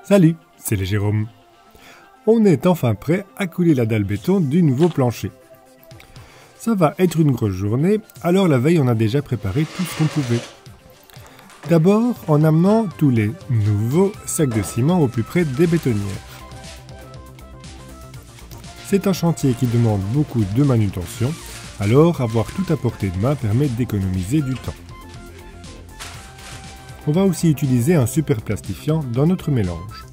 Salut, c'est les Jérôme. On est enfin prêt à couler la dalle béton du nouveau plancher. Ça va être une grosse journée, alors la veille on a déjà préparé tout ce qu'on pouvait. D'abord en amenant tous les nouveaux sacs de ciment au plus près des bétonnières. C'est un chantier qui demande beaucoup de manutention, alors avoir tout à portée de main permet d'économiser du temps. On va aussi utiliser un super plastifiant dans notre mélange.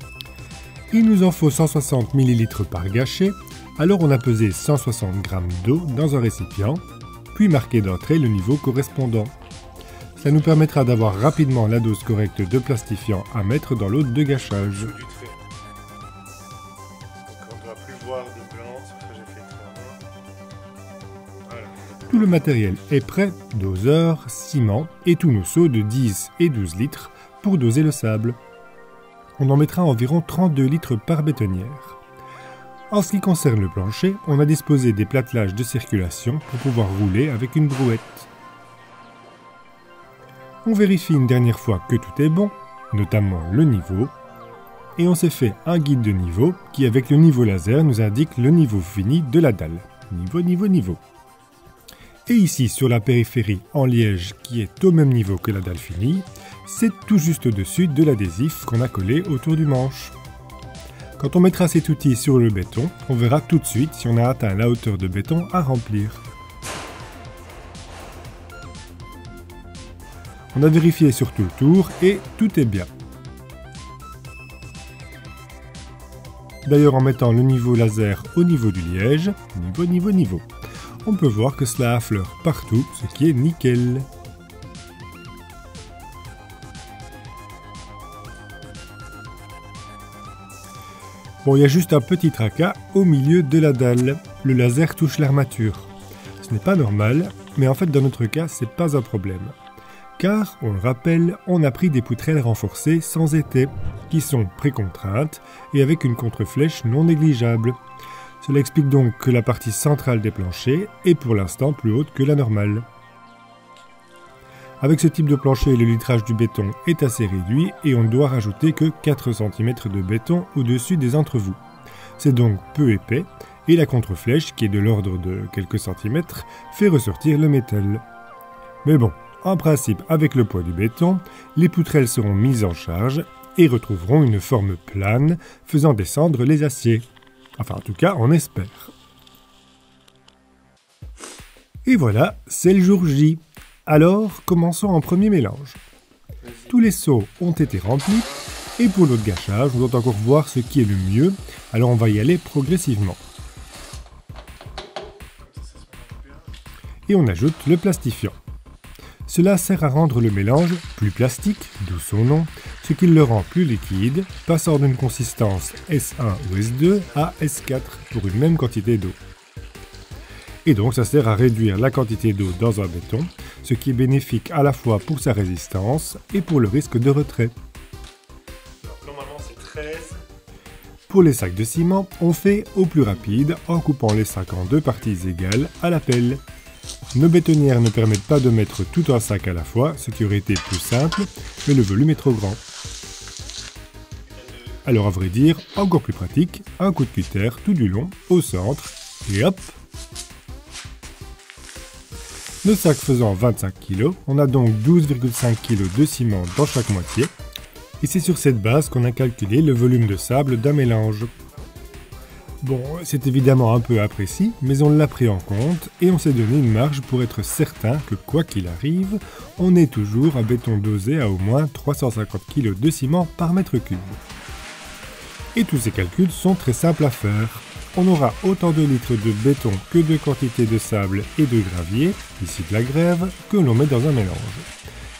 Il nous en faut 160 ml par gâchis, alors on a pesé 160 g d'eau dans un récipient, puis marqué d'entrée le niveau correspondant. Ça nous permettra d'avoir rapidement la dose correcte de plastifiant à mettre dans l'eau de gâchage. Tout le matériel est prêt, doseur, ciment et tous nos seaux de 10 et 12 litres pour doser le sable. On en mettra environ 32 litres par bétonnière. En ce qui concerne le plancher, on a disposé des plattelages de circulation pour pouvoir rouler avec une brouette. On vérifie une dernière fois que tout est bon, notamment le niveau, et on s'est fait un guide de niveau qui, avec le niveau laser, nous indique le niveau fini de la dalle. Niveau. Et ici, sur la périphérie en liège qui est au même niveau que la dalle finie, c'est tout juste au-dessus de l'adhésif qu'on a collé autour du manche. Quand on mettra cet outil sur le béton, on verra tout de suite si on a atteint la hauteur de béton à remplir. On a vérifié sur tout le tour et tout est bien. D'ailleurs, en mettant le niveau laser au niveau du liège, niveau, on peut voir que cela affleure partout, ce qui est nickel. Bon, il y a juste un petit tracas au milieu de la dalle. Le laser touche l'armature. Ce n'est pas normal, mais en fait dans notre cas, c'est pas un problème. Car, on le rappelle, on a pris des poutrelles renforcées sans été, qui sont précontraintes et avec une contre-flèche non négligeable. Cela explique donc que la partie centrale des planchers est pour l'instant plus haute que la normale. Avec ce type de plancher, le litrage du béton est assez réduit et on ne doit rajouter que 4 cm de béton au-dessus des entrevous. C'est donc peu épais et la contre-flèche, qui est de l'ordre de quelques centimètres, fait ressortir le métal. Mais bon, en principe, avec le poids du béton, les poutrelles seront mises en charge et retrouveront une forme plane, faisant descendre les aciers. Enfin, en tout cas, on espère. Et voilà, c'est le jour J. Alors, commençons en premier mélange. Tous les seaux ont été remplis, et pour notre gâchage, on doit encore voir ce qui est le mieux, alors on va y aller progressivement. Et on ajoute le plastifiant. Cela sert à rendre le mélange plus plastique, d'où son nom, ce qui le rend plus liquide, passant d'une consistance S1 ou S2 à S4 pour une même quantité d'eau. Et donc ça sert à réduire la quantité d'eau dans un béton, ce qui est bénéfique à la fois pour sa résistance et pour le risque de retrait. Normalement c'est 13. Pour les sacs de ciment, on fait au plus rapide en coupant les sacs en deux parties égales à la pelle. Nos bétonnières ne permettent pas de mettre tout un sac à la fois, ce qui aurait été plus simple, mais le volume est trop grand. Alors à vrai dire, encore plus pratique, un coup de cutter tout du long, au centre, et hop! Nos sacs faisant 25 kg, on a donc 12,5 kg de ciment dans chaque moitié, et c'est sur cette base qu'on a calculé le volume de sable d'un mélange. Bon, c'est évidemment un peu imprécis, mais on l'a pris en compte et on s'est donné une marge pour être certain que quoi qu'il arrive, on ait toujours un béton dosé à au moins 350 kg de ciment par mètre cube. Et tous ces calculs sont très simples à faire. On aura autant de litres de béton que de quantité de sable et de gravier, ici de la grève, que l'on met dans un mélange.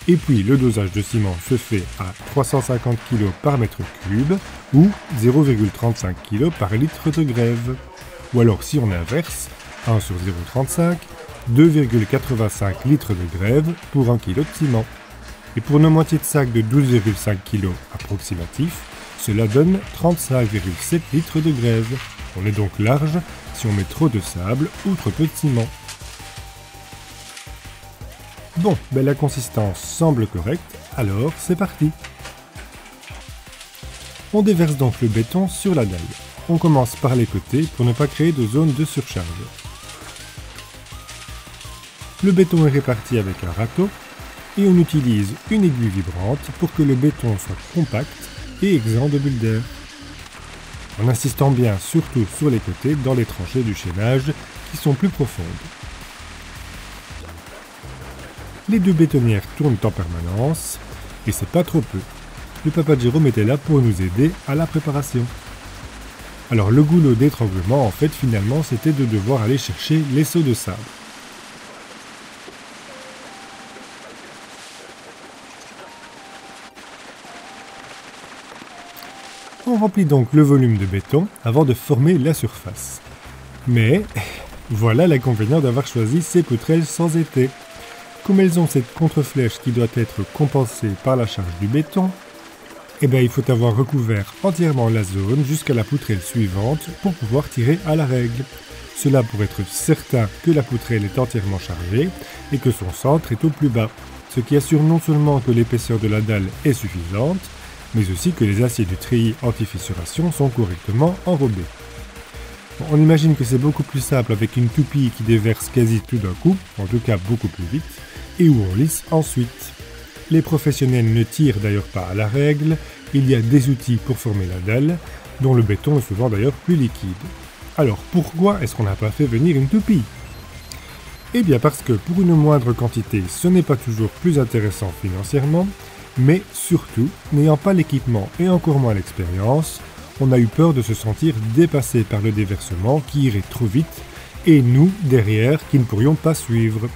Et puis le dosage de ciment se fait à 350 kg par mètre cube ou 0,35 kg par litre de grève. Ou alors si on inverse, 1 sur 0,35, 2,85 litres de grève pour 1 kg de ciment. Et pour nos moitiés de sac de 12,5 kg approximatifs, cela donne 35,7 litres de grève. On est donc large si on met trop de sable ou trop peu de ciment. Bon, la consistance semble correcte, alors c'est parti. On déverse donc le béton sur la dalle. On commence par les côtés pour ne pas créer de zone de surcharge. Le béton est réparti avec un râteau et on utilise une aiguille vibrante pour que le béton soit compact et exempt de bulles d'air. En insistant bien surtout sur les côtés dans les tranchées du chaînage qui sont plus profondes. Les deux bétonnières tournent en permanence et c'est pas trop peu. Le papa Jérôme était là pour nous aider à la préparation. Alors le goulot d'étranglement en fait finalement c'était de devoir aller chercher les seaux de sable. On remplit donc le volume de béton avant de former la surface. Mais voilà l'inconvénient d'avoir choisi ces poutrelles sans été. Comme elles ont cette contre-flèche qui doit être compensée par la charge du béton, il faut avoir recouvert entièrement la zone jusqu'à la poutrelle suivante pour pouvoir tirer à la règle. Cela pour être certain que la poutrelle est entièrement chargée et que son centre est au plus bas, ce qui assure non seulement que l'épaisseur de la dalle est suffisante, mais aussi que les aciers du treillis anti-fissuration sont correctement enrobés. On imagine que c'est beaucoup plus simple avec une toupie qui déverse quasi tout d'un coup, en tout cas beaucoup plus vite, et où on lisse ensuite. Les professionnels ne tirent d'ailleurs pas à la règle, il y a des outils pour former la dalle, dont le béton est souvent d'ailleurs plus liquide. Alors pourquoi est-ce qu'on n'a pas fait venir une toupie ? Eh bien parce que pour une moindre quantité, ce n'est pas toujours plus intéressant financièrement, mais surtout, n'ayant pas l'équipement et encore moins l'expérience, on a eu peur de se sentir dépassé par le déversement qui irait trop vite, et nous, derrière, qui ne pourrions pas suivre.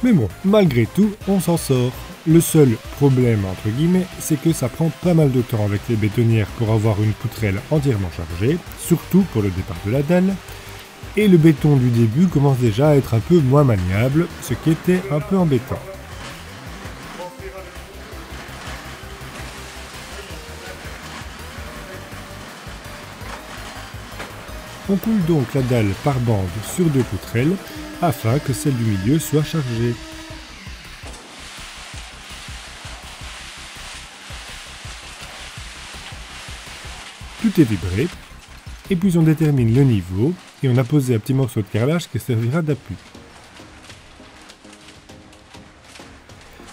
Mais bon, malgré tout, on s'en sort. Le seul problème, entre guillemets, c'est que ça prend pas mal de temps avec les bétonnières pour avoir une poutrelle entièrement chargée, surtout pour le départ de la dalle, et le béton du début commence déjà à être un peu moins maniable, ce qui était un peu embêtant. On coule donc la dalle par bande sur deux poutrelles afin que celle du milieu soit chargée. Tout est vibré, et puis on détermine le niveau et on a posé un petit morceau de carrelage qui servira d'appui.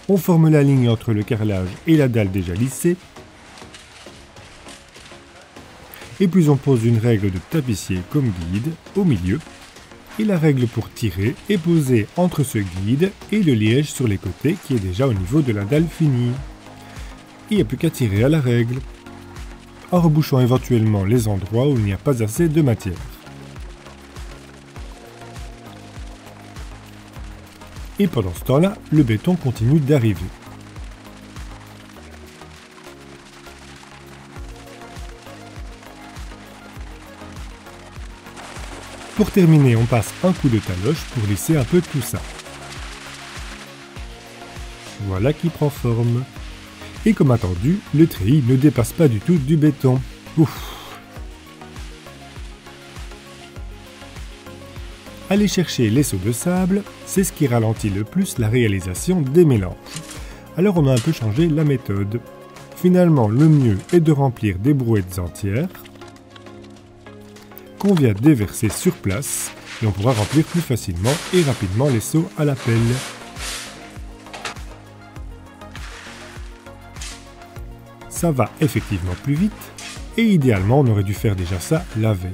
On forme la ligne entre le carrelage et la dalle déjà lissée. Et puis on pose une règle de tapissier comme guide au milieu. Et la règle pour tirer est posée entre ce guide et le liège sur les côtés qui est déjà au niveau de la dalle finie. Il n'y a plus qu'à tirer à la règle, en rebouchant éventuellement les endroits où il n'y a pas assez de matière. Et pendant ce temps-là, le béton continue d'arriver. Pour terminer, on passe un coup de taloche pour lisser un peu tout ça. Voilà qui prend forme. Et comme attendu, le treillis ne dépasse pas du tout du béton. Ouf. Aller chercher les seaux de sable, c'est ce qui ralentit le plus la réalisation des mélanges. Alors on a un peu changé la méthode. Finalement, le mieux est de remplir des brouettes entières qu'on vient déverser sur place et on pourra remplir plus facilement et rapidement les seaux à la pelle. Ça va effectivement plus vite et idéalement on aurait dû faire déjà ça la veille.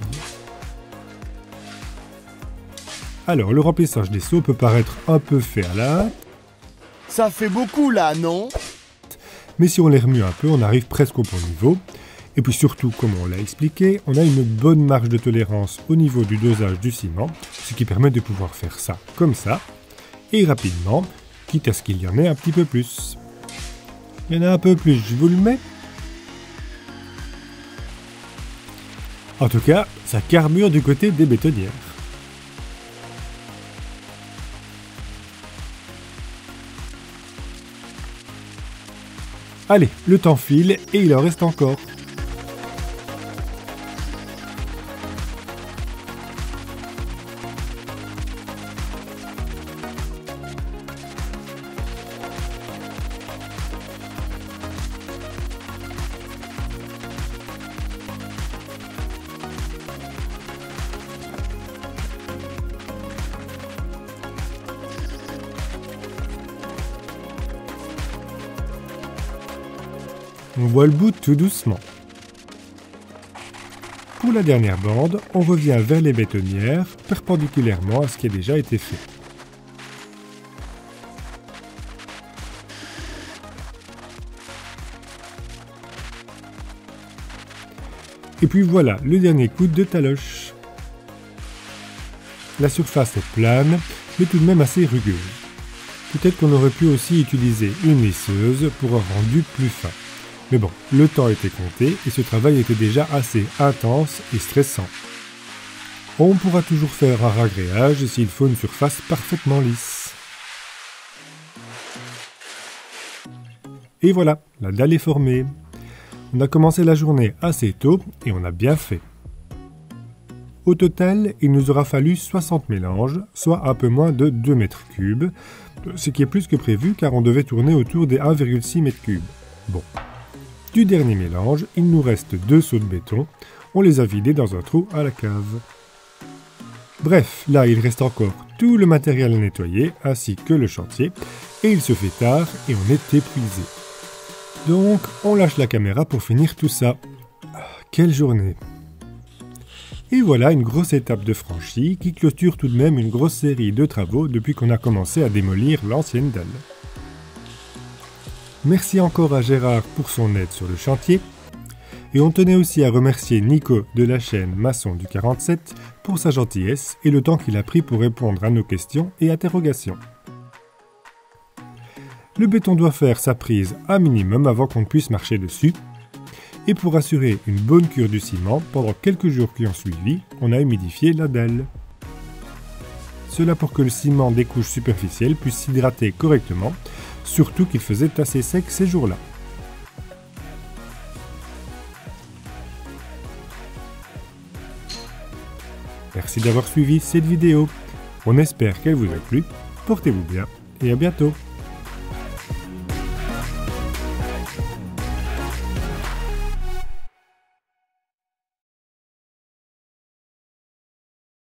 Alors le remplissage des seaux peut paraître un peu fait à la hâte. Ça fait beaucoup là, non? Mais si on les remue un peu, on arrive presque au bon niveau. Et puis surtout, comme on l'a expliqué, on a une bonne marge de tolérance au niveau du dosage du ciment, ce qui permet de pouvoir faire ça comme ça, et rapidement, quitte à ce qu'il y en ait un petit peu plus. Il y en a un peu plus, je vous le mets. En tout cas, ça carbure du côté des bétonnières. Allez, le temps file et il en reste encore. on voit le bout tout doucement. Pour la dernière bande, on revient vers les bétonnières, perpendiculairement à ce qui a déjà été fait. Et puis voilà, le dernier coup de taloche. La surface est plane, mais tout de même assez rugueuse. Peut-être qu'on aurait pu aussi utiliser une lisseuse pour un rendu plus fin. Mais bon, le temps était compté et ce travail était déjà assez intense et stressant. On pourra toujours faire un ragréage s'il faut une surface parfaitement lisse. Et voilà, la dalle est formée. On a commencé la journée assez tôt et on a bien fait. Au total, il nous aura fallu 60 mélanges, soit un peu moins de 2 mètres cubes, ce qui est plus que prévu car on devait tourner autour des 1,6 mètres cubes. Bon. Du dernier mélange, il nous reste 2 seaux de béton, on les a vidés dans un trou à la cave. Bref, là il reste encore tout le matériel à nettoyer, ainsi que le chantier, et il se fait tard et on est épuisé. Donc, on lâche la caméra pour finir tout ça. Quelle journée! Et voilà une grosse étape de franchie qui clôture tout de même une grosse série de travaux depuis qu'on a commencé à démolir l'ancienne dalle. Merci encore à Gérard pour son aide sur le chantier. Et on tenait aussi à remercier Nico de la chaîne Maçon du 47 pour sa gentillesse et le temps qu'il a pris pour répondre à nos questions et interrogations. Le béton doit faire sa prise un minimum avant qu'on puisse marcher dessus. Et pour assurer une bonne cure du ciment, pendant quelques jours qui ont suivi, on a humidifié la dalle. Cela pour que le ciment des couches superficielles puisse s'hydrater correctement, surtout qu'il faisait assez sec ces jours-là. Merci d'avoir suivi cette vidéo. On espère qu'elle vous a plu. Portez-vous bien et à bientôt.